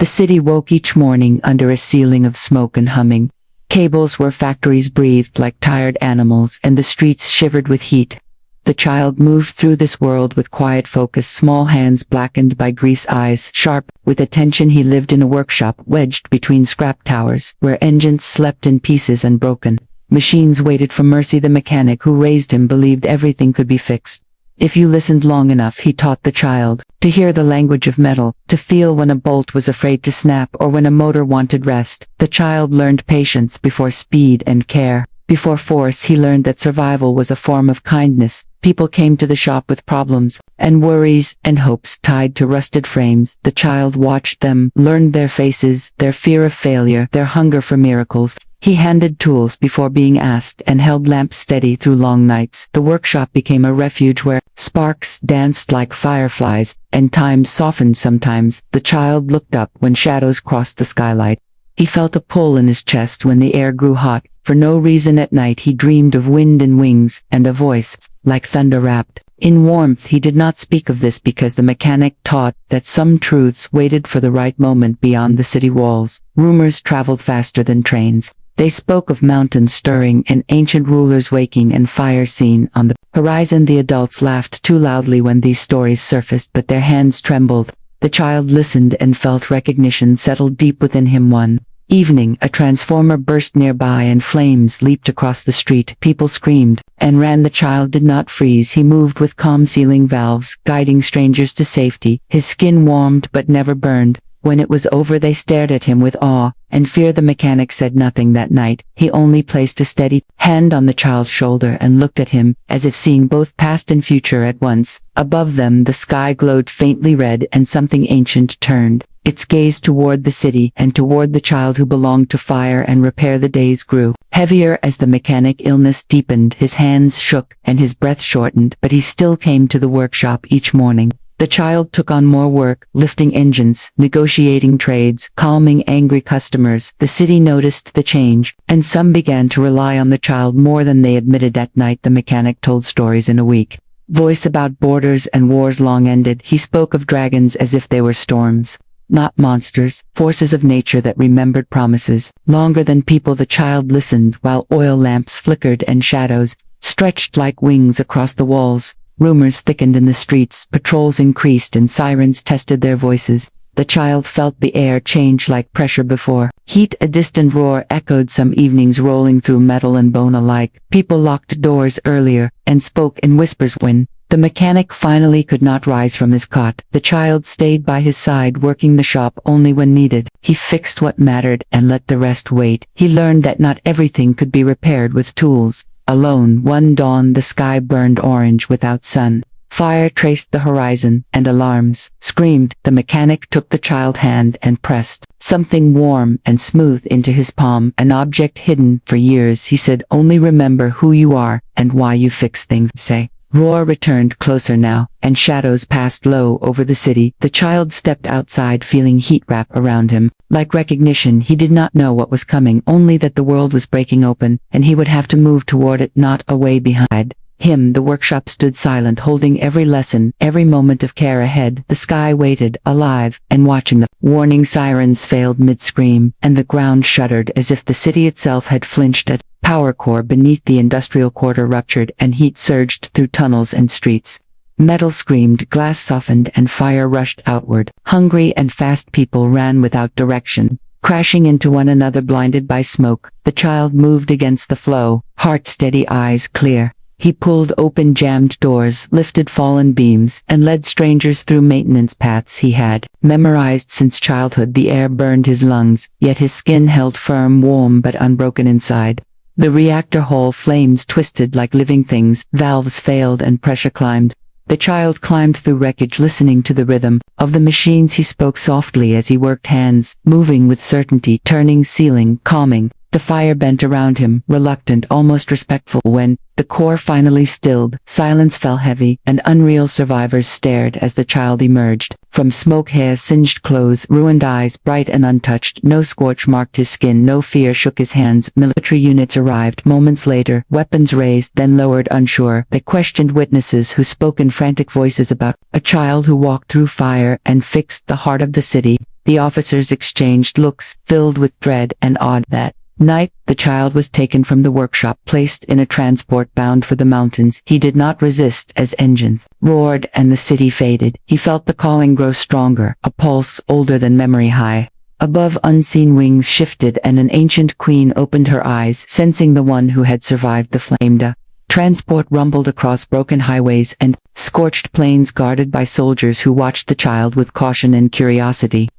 The city woke each morning under a ceiling of smoke and humming. Cables where factories breathed like tired animals, and the streets shivered with heat. The child moved through this world with quiet focus, small hands blackened by grease, eyes sharp with attention. He lived in a workshop wedged between scrap towers, where engines slept in pieces and broken. Machines waited for mercy. The mechanic who raised him believed everything could be fixed. If you listened long enough, he taught the child to hear the language of metal, to feel when a bolt was afraid to snap or when a motor wanted rest. The child learned patience before speed and care before force. He learned that survival was a form of kindness. People came to the shop with problems and worries and hopes tied to rusted frames. The child watched them, learned their faces, their fear of failure, their hunger for miracles. He handed tools before being asked and held lamps steady through long nights. The workshop became a refuge where sparks danced like fireflies, and time softened sometimes. The child looked up when shadows crossed the skylight. He felt a pull in his chest when the air grew hot. For no reason at night he dreamed of wind and wings, and a voice, like thunder wrapped in warmth. He did not speak of this because the mechanic taught that some truths waited for the right moment beyond the city walls. Rumors traveled faster than trains. They spoke of mountains stirring and ancient rulers waking and fire seen on the horizon. The adults laughed too loudly when these stories surfaced, but their hands trembled. The child listened and felt recognition settle deep within him. One evening, a transformer burst nearby and flames leaped across the street. People screamed and ran. The child did not freeze. He moved with calm, sealing valves, guiding strangers to safety. His skin warmed but never burned. When it was over, they stared at him with awe and fear. The mechanic said nothing that night. He only placed a steady hand on the child's shoulder and looked at him, as if seeing both past and future at once. Above them, the sky glowed faintly red, and something ancient turned its gaze toward the city and toward the child who belonged to fire and repair. The days grew heavier as the mechanic illness deepened. His hands shook and his breath shortened, but he still came to the workshop each morning. The child took on more work, lifting engines, negotiating trades, calming angry customers. The city noticed the change, and some began to rely on the child more than they admitted. At night, the mechanic told stories in a weak voice about borders and wars long ended. He spoke of dragons as if they were storms, not monsters, forces of nature that remembered promises. Longer than people, the child listened while oil lamps flickered and shadows stretched like wings across the walls. Rumors thickened in the streets, patrols increased, and sirens tested their voices. The child felt the air change like pressure before heat. A distant roar echoed some evenings, rolling through metal and bone alike. People locked doors earlier and spoke in whispers. When the mechanic finally could not rise from his cot, the child stayed by his side, working the shop only when needed. He fixed what mattered and let the rest wait. He learned that not everything could be repaired with tools. Alone, one dawn, the sky burned orange without sun. Fire traced the horizon, and alarms screamed. The mechanic took the child's hand and pressed something warm and smooth into his palm. An object hidden for years. He said, "Only remember who you are and why you fix things." Say. Roar returned closer now, and shadows passed low over the city. The child stepped outside, feeling heat wrap around him. Like recognition, he did not know what was coming, only that the world was breaking open, and he would have to move toward it, not away behind him. The workshop stood silent, holding every lesson, every moment of care ahead. The sky waited, alive and watching. The warning sirens failed mid-scream, and the ground shuddered as if the city itself had flinched. At power core beneath the industrial quarter ruptured, and heat surged through tunnels and streets. Metal screamed, glass softened, and fire rushed outward. Hungry and fast people ran without direction, crashing into one another, blinded by smoke. The child moved against the flow, heart steady, eyes clear. He pulled open jammed doors, lifted fallen beams, and led strangers through maintenance paths he had memorized since childhood. The air burned his lungs, yet his skin held firm, warm but unbroken inside. The reactor hall flames twisted like living things, valves failed and pressure climbed. The child climbed through wreckage, listening to the rhythm of the machines. He spoke softly as he worked, hands moving with certainty, turning, sealing, calming. The fire bent around him, reluctant, almost respectful. When the core finally stilled, silence fell heavy, and unreal survivors stared as the child emerged. From smoke, hair, singed clothes, ruined eyes, bright and untouched. No scorch marked his skin, no fear shook his hands. Military units arrived moments later, weapons raised, then lowered, unsure. They questioned witnesses who spoke in frantic voices about a child who walked through fire and fixed the heart of the city. The officers exchanged looks, filled with dread and awe. That night, the child was taken from the workshop, placed in a transport bound for the mountains. He did not resist as engines roared and the city faded. He felt the calling grow stronger, a pulse older than memory high. Above, unseen wings shifted and an ancient queen opened her eyes, sensing the one who had survived the flame. The transport rumbled across broken highways and scorched plains guarded by soldiers who watched the child with caution and curiosity.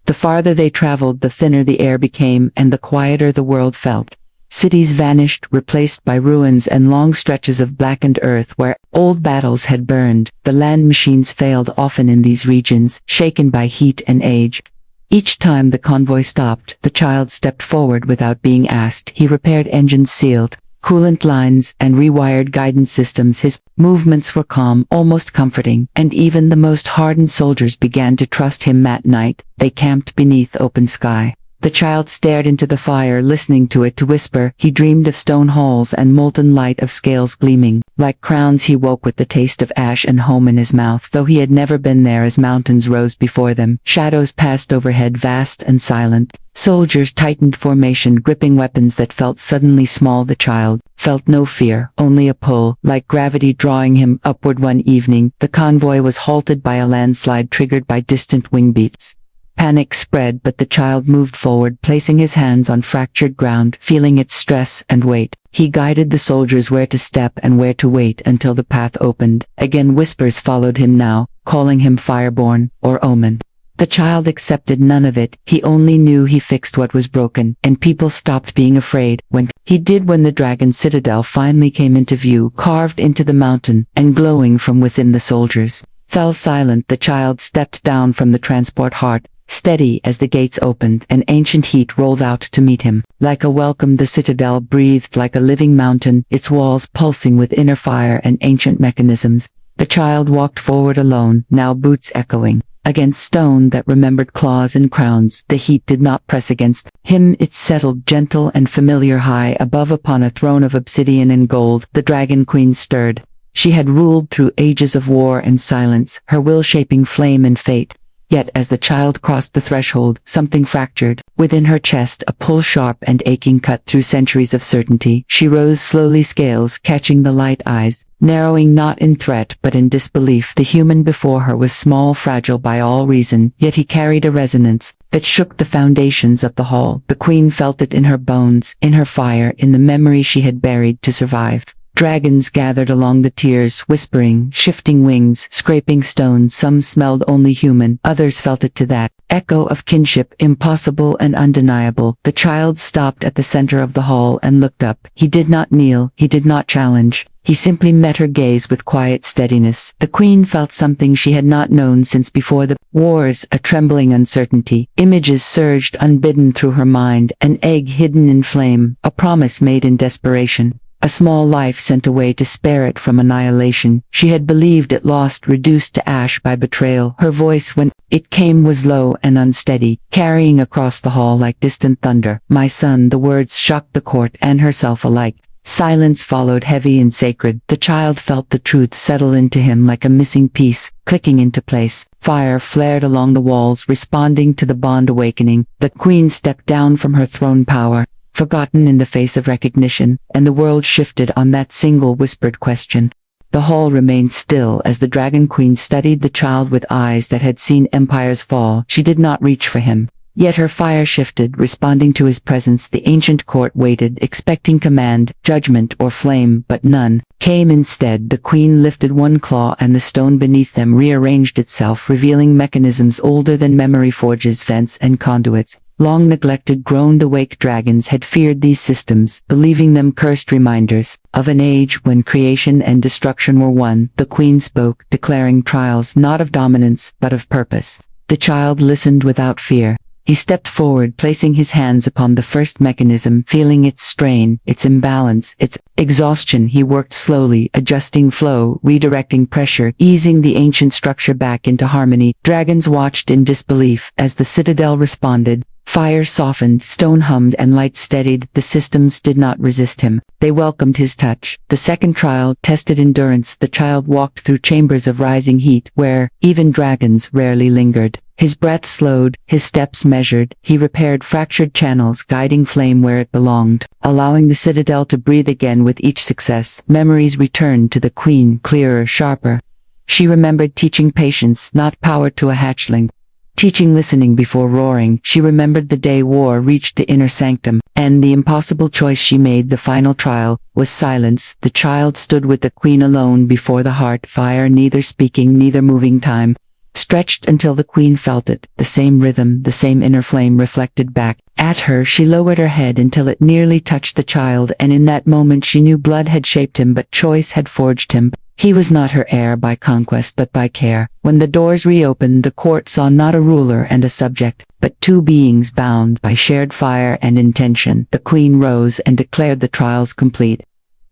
The farther they traveled, the thinner the air became and the quieter the world felt. Cities vanished, replaced by ruins and long stretches of blackened earth where old battles had burned. The land machines failed often in these regions, shaken by heat and age. Each time the convoy stopped, the child stepped forward without being asked. He repaired engines, sealed coolant lines, and rewired guidance systems. His movements were calm, almost comforting, and even the most hardened soldiers began to trust him. At night, they camped beneath open sky. The child stared into the fire, listening to it to whisper. He dreamed of stone halls and molten light, of scales gleaming like crowns. He woke with the taste of ash and home in his mouth, though he had never been there. As mountains rose before them, shadows passed overhead, vast and silent. Soldiers tightened formation, gripping weapons that felt suddenly small. The child felt no fear, only a pull, like gravity drawing him upward. One evening, the convoy was halted by a landslide triggered by distant wing beats. Panic spread, but the child moved forward, placing his hands on fractured ground, feeling its stress and weight. He guided the soldiers where to step and where to wait until the path opened. Again whispers followed him now, calling him fireborn or omen. The child accepted none of it. He only knew he fixed what was broken, and people stopped being afraid when he did. When the dragon citadel finally came into view, carved into the mountain and glowing from within, the soldiers fell silent. The child stepped down from the transport, heart steady as the gates opened. An ancient heat rolled out to meet him. Like a welcome, the citadel breathed like a living mountain, its walls pulsing with inner fire and ancient mechanisms. The child walked forward alone, now boots echoing against stone that remembered claws and crowns. The heat did not press against him, it settled gentle and familiar. High above, upon a throne of obsidian and gold, the dragon queen stirred. She had ruled through ages of war and silence, her will shaping flame and fate. Yet as the child crossed the threshold, something fractured within her chest, a pull sharp and aching, cut through centuries of certainty. She rose slowly, scales catching the light, eyes narrowing not in threat but in disbelief. The human before her was small, fragile by all reason, yet he carried a resonance that shook the foundations of the hall. The queen felt it in her bones, in her fire, in the memory she had buried to survive. Dragons gathered along the tiers, whispering, shifting wings, scraping stone. Some smelled only human, others felt it, to that echo of kinship, impossible and undeniable. The child stopped at the center of the hall and looked up. He did not kneel, he did not challenge. He simply met her gaze with quiet steadiness. The queen felt something she had not known since before the wars, a trembling uncertainty. Images surged unbidden through her mind, an egg hidden in flame, a promise made in desperation. A small life sent away to spare it from annihilation. She had believed it lost, reduced to ash by betrayal. Her voice, when it came, was low and unsteady, carrying across the hall like distant thunder. "My son." The words shocked the court and herself alike. Silence followed, heavy and sacred. The child felt the truth settle into him like a missing piece, clicking into place. Fire flared along the walls, responding to the bond awakening. The queen stepped down from her throne, power forgotten in the face of recognition, and the world shifted on that single whispered question. The hall remained still as the dragon queen studied the child with eyes that had seen empires fall. She did not reach for him. Yet her fire shifted, responding to his presence. The ancient court waited, expecting command, judgment, or flame, but none came. Instead, the queen lifted one claw and the stone beneath them rearranged itself, revealing mechanisms older than memory, forges, vents, and conduits. Long neglected, groaned awake dragons had feared these systems, believing them cursed reminders of an age when creation and destruction were one. The queen spoke, declaring trials not of dominance, but of purpose. The child listened without fear. He stepped forward, placing his hands upon the first mechanism, feeling its strain, its imbalance, its exhaustion. He worked slowly, adjusting flow, redirecting pressure, easing the ancient structure back into harmony. Dragons watched in disbelief as the citadel responded. Fire softened, stone hummed, and light steadied. The systems did not resist him. They welcomed his touch. The second trial tested endurance. The child walked through chambers of rising heat, where even dragons rarely lingered. His breath slowed, his steps measured, he repaired fractured channels, guiding flame where it belonged. Allowing the citadel to breathe again with each success, memories returned to the queen, clearer, sharper. She remembered teaching patience, not power to a hatchling. Teaching listening before roaring. She remembered the day war reached the inner sanctum, and the impossible choice she made. The final trial was silence. The child stood with the queen alone before the heart fire, neither speaking, neither moving. Time stretched until the queen felt it, the same rhythm, the same inner flame reflected back at her. She lowered her head until it nearly touched the child, and in that moment she knew blood had shaped him, but choice had forged him. He was not her heir by conquest but by care. When the doors reopened, the court saw not a ruler and a subject, but two beings bound by shared fire and intention. The queen rose and declared the trials complete.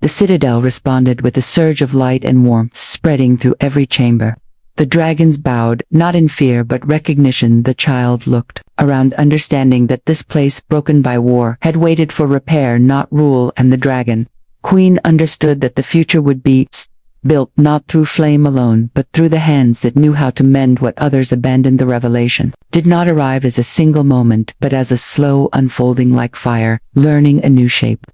The citadel responded with a surge of light and warmth spreading through every chamber. The dragons bowed, not in fear but recognition. The child looked around, understanding that this place, broken by war, had waited for repair, not rule, and the dragon queen understood that the future would be built not through flame alone, but through the hands that knew how to mend what others abandoned. The revelation did not arrive as a single moment, but as a slow unfolding, like fire, learning a new shape.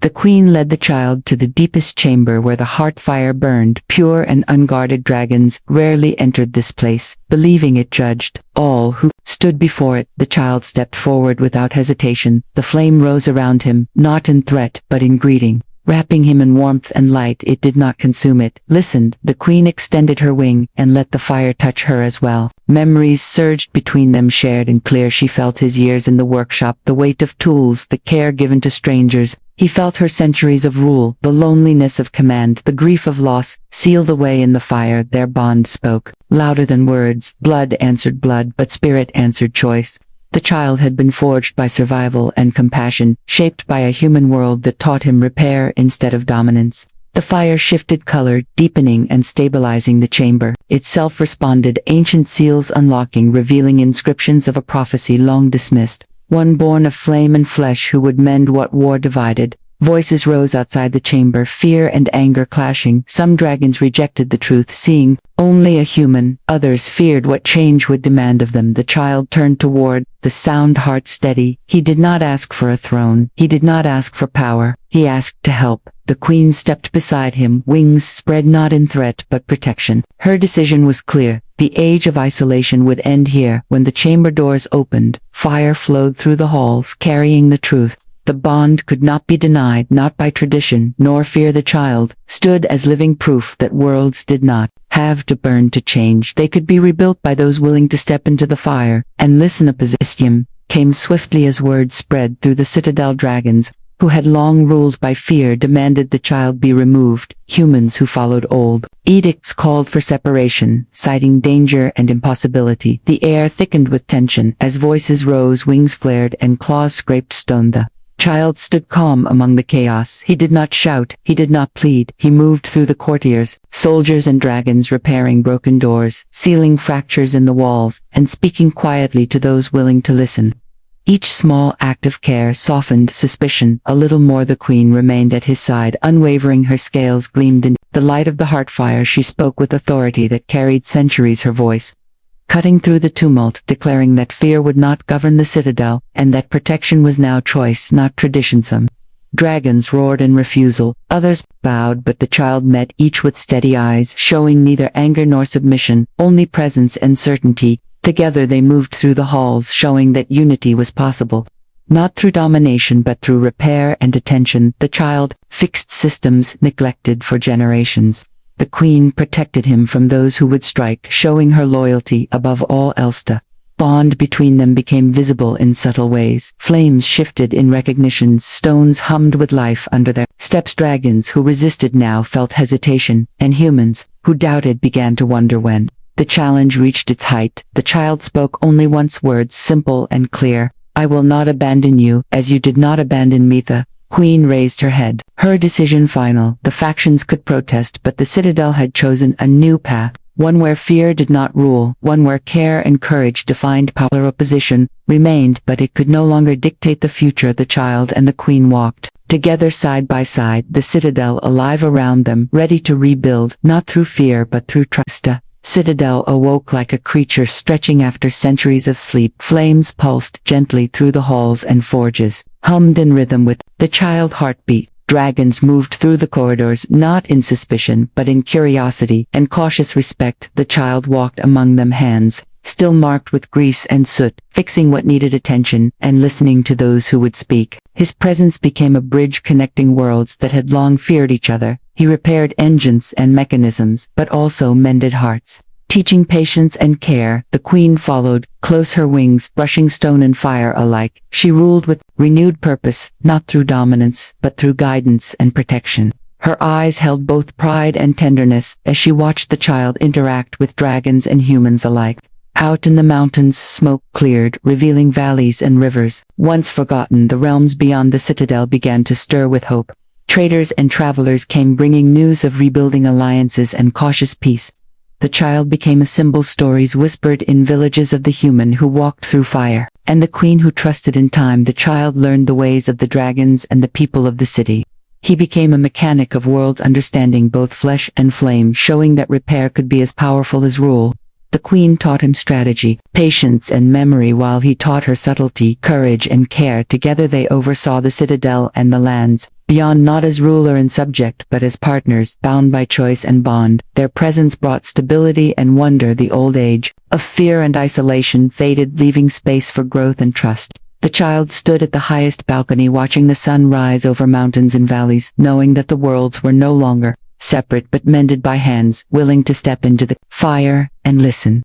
The queen led the child to the deepest chamber where the heart fire burned, pure and unguarded. Dragons rarely entered this place, believing it judged all who stood before it. The child stepped forward without hesitation. The flame rose around him, not in threat, but in greeting. Wrapping him in warmth and light, it did not consume it. Listened, the queen extended her wing, and let the fire touch her as well. Memories surged between them, shared and clear. She felt his years in the workshop, the weight of tools, the care given to strangers. He felt her centuries of rule, the loneliness of command, the grief of loss, sealed away in the fire. Their bond spoke, louder than words. Blood answered blood, but spirit answered choice. The child had been forged by survival and compassion, shaped by a human world that taught him repair instead of dominance. The fire shifted color, deepening and stabilizing the chamber. Itself responded, ancient seals unlocking, revealing inscriptions of a prophecy long dismissed. One born of flame and flesh who would mend what war divided. Voices rose outside the chamber, fear and anger clashing. Some dragons rejected the truth, seeing only a human. Others feared what change would demand of them. The child turned toward the sound, heart steady. He did not ask for a throne. He did not ask for power. He asked to help. The queen stepped beside him, wings spread not in threat but protection. Her decision was clear. The age of isolation would end here. When the chamber doors opened, fire flowed through the halls, carrying the truth. The bond could not be denied, not by tradition, nor fear. The child stood as living proof that worlds did not have to burn to change. They could be rebuilt by those willing to step into the fire and listen. A position came swiftly as word spread through the citadel. Dragons, who had long ruled by fear, demanded the child be removed. Humans who followed old edicts called for separation, citing danger and impossibility. The air thickened with tension as voices rose, wings flared, and claws scraped stone. The child stood calm among the chaos. He did not shout, he did not plead. He moved through the courtiers, soldiers and dragons, repairing broken doors, sealing fractures in the walls, and speaking quietly to those willing to listen. Each small act of care softened suspicion a little more. The queen remained at his side, unwavering. Her scales gleamed in the light of the heart fire. She spoke with authority that carried centuries. Her voice cutting through the tumult, declaring that fear would not govern the citadel, and that protection was now choice, not tradition. Some dragons roared in refusal, others bowed, but the child met each with steady eyes, showing neither anger nor submission, only presence and certainty. Together they moved through the halls, showing that unity was possible. Not through domination but through repair and attention. The child fixed systems neglected for generations. The queen protected him from those who would strike, showing her loyalty above all else. The bond between them became visible in subtle ways. Flames shifted in recognition, stones hummed with life under their steps. Dragons who resisted now felt hesitation, and humans who doubted began to wonder. When the challenge reached its height, the child spoke only once, words simple and clear. I will not abandon you, as you did not abandon me. The queen raised her head, her decision final. The factions could protest, but the citadel had chosen a new path, one where fear did not rule, one where care and courage defined power. Opposition remained, but it could no longer dictate the future. The child and the queen walked together side by side, the citadel alive around them, ready to rebuild, not through fear but through trust. A citadel awoke like a creature stretching after centuries of sleep. Flames pulsed gently through the halls and forges, hummed in rhythm with the child heartbeat. Dragons moved through the corridors, not in suspicion, but in curiosity and cautious respect. The child walked among them, hands still marked with grease and soot, fixing what needed attention and listening to those who would speak. His presence became a bridge connecting worlds that had long feared each other. He repaired engines and mechanisms, but also mended hearts. Teaching patience and care, the queen followed, close, her wings brushing stone and fire alike. She ruled with renewed purpose, not through dominance, but through guidance and protection. Her eyes held both pride and tenderness as she watched the child interact with dragons and humans alike. Out in the mountains, smoke cleared, revealing valleys and rivers. Once forgotten, the realms beyond the citadel began to stir with hope. Traders and travelers came bringing news of rebuilding alliances and cautious peace. The child became a symbol, stories whispered in villages of the human who walked through fire, and the queen who trusted. In time, the child learned the ways of the dragons and the people of the city. He became a mechanic of worlds, understanding both flesh and flame, showing that repair could be as powerful as rule. The queen taught him strategy, patience and memory, while he taught her subtlety, courage and care. Together they oversaw the citadel and the lands beyond, not as ruler and subject, but as partners, bound by choice and bond. Their presence brought stability and wonder. The old age of fear and isolation faded, leaving space for growth and trust. The child stood at the highest balcony, watching the sun rise over mountains and valleys, knowing that the worlds were no longer separate but mended by hands willing to step into the fire and listen.